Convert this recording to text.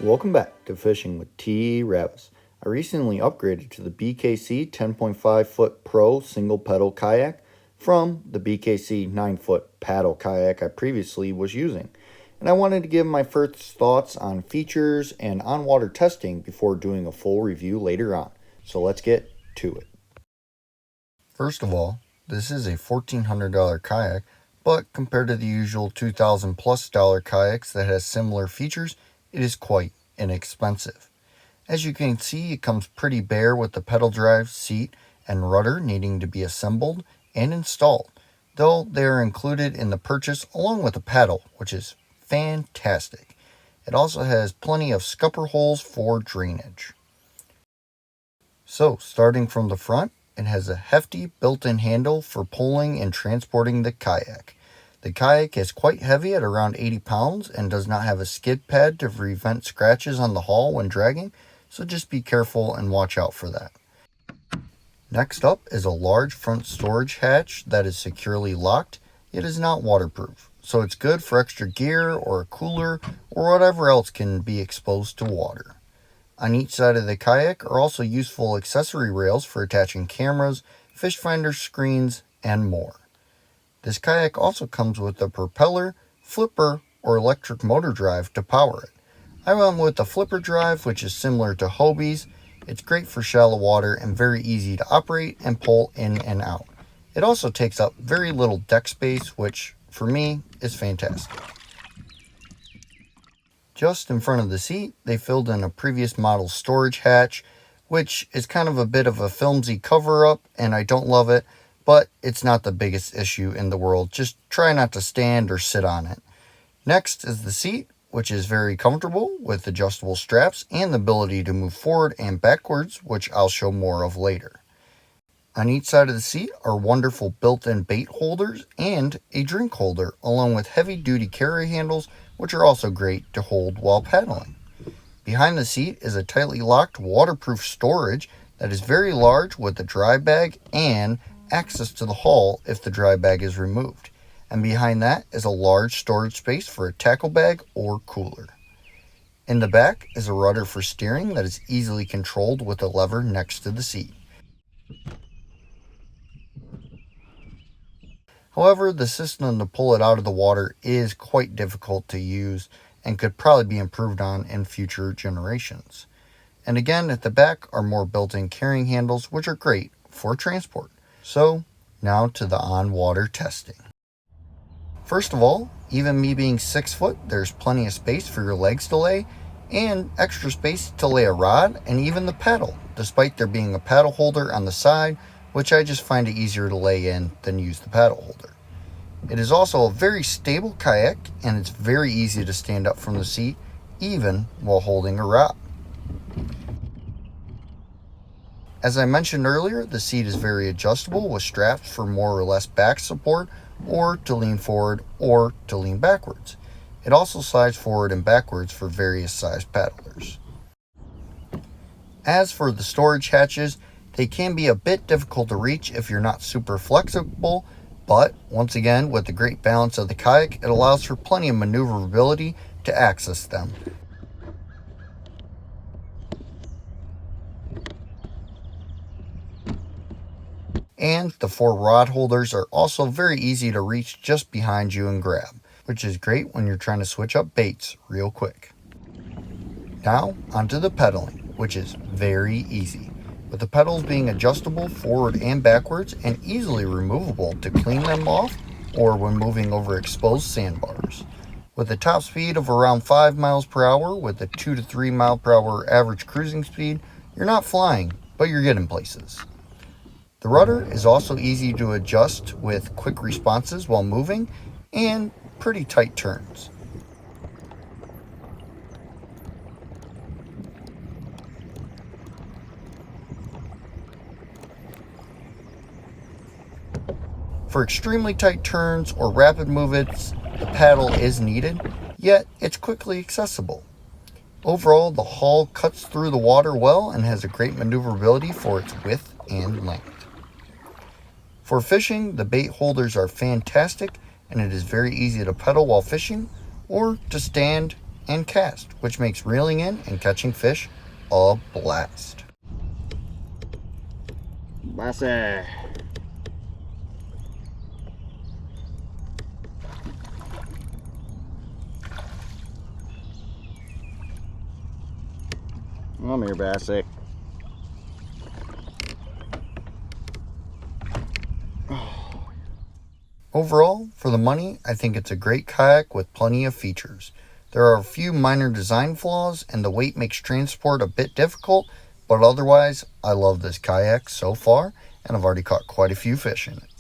Welcome back to Fishing with T-ravis. I recently upgraded to the BKC 10.5 foot Pro single pedal kayak from the BKC 9 foot paddle kayak I previously was using. And I wanted to give my first thoughts on features and on-water testing before doing a full review later on. So let's get to it. First of all, this is a $1,400 kayak, but compared to the usual $2,000+ kayaks that has similar features, it is quite inexpensive. As you can see, it comes pretty bare with the pedal drive, seat, and rudder needing to be assembled and installed, though they are included in the purchase along with a paddle, which is fantastic. It also has plenty of scupper holes for drainage. So, starting from the front, it has a hefty built-in handle for pulling and transporting the kayak. The kayak is quite heavy at around 80 pounds and does not have a skid pad to prevent scratches on the hull when dragging, so just be careful and watch out for that. Next up is a large front storage hatch that is securely locked. It is not waterproof, so it's good for extra gear or a cooler or whatever else can be exposed to water. On each side of the kayak are also useful accessory rails for attaching cameras, fish finder screens, and more. This kayak also comes with a propeller, flipper, or electric motor drive to power it. I went with the flipper drive, which is similar to Hobie's. It's great for shallow water and very easy to operate and pull in and out. It also takes up very little deck space, which for me is fantastic. Just in front of the seat, they filled in a previous model storage hatch, which is kind of a bit of a flimsy cover-up, and I don't love it, but it's not the biggest issue in the world. Just try not to stand or sit on it. Next is the seat, which is very comfortable with adjustable straps and the ability to move forward and backwards, which I'll show more of later. On each side of the seat are wonderful built-in bait holders and a drink holder, along with heavy-duty carry handles, which are also great to hold while paddling. Behind the seat is a tightly locked waterproof storage that is very large with a dry bag and access to the hull if the dry bag is removed. And behind that is a large storage space for a tackle bag or cooler. In the back is a rudder for steering that is easily controlled with a lever next to the seat. However, the system to pull it out of the water is quite difficult to use and could probably be improved on in future generations. And again, at the back are more built-in carrying handles, which are great for transport. So, now to the on-water testing. First of all, even me being 6 foot, there's plenty of space for your legs to lay, and extra space to lay a rod and even the paddle, despite there being a paddle holder on the side, which I just find it easier to lay in than use the paddle holder. It is also a very stable kayak, and it's very easy to stand up from the seat, even while holding a rod. As I mentioned earlier, the seat is very adjustable with straps for more or less back support, or to lean forward or to lean backwards. It also slides forward and backwards for various size paddlers. As for the storage hatches, they can be a bit difficult to reach if you're not super flexible, but once again, with the great balance of the kayak, it allows for plenty of maneuverability to access them. And the 4 rod holders are also very easy to reach just behind you and grab, which is great when you're trying to switch up baits real quick. Now, onto the pedaling, which is very easy, with the pedals being adjustable forward and backwards and easily removable to clean them off or when moving over exposed sandbars. With a top speed of around 5 miles per hour with a 2 to 3 mile per hour average cruising speed, you're not flying, but you're getting places. The rudder is also easy to adjust with quick responses while moving and pretty tight turns. For extremely tight turns or rapid movements, the paddle is needed, yet it's quickly accessible. Overall, the hull cuts through the water well and has a great maneuverability for its width and length. For fishing, the bait holders are fantastic, and it is very easy to pedal while fishing or to stand and cast, which makes reeling in and catching fish a blast. Basse. Come here, Basse. Overall, for the money, I think it's a great kayak with plenty of features. There are a few minor design flaws and the weight makes transport a bit difficult, but otherwise, I love this kayak so far and I've already caught quite a few fish in it.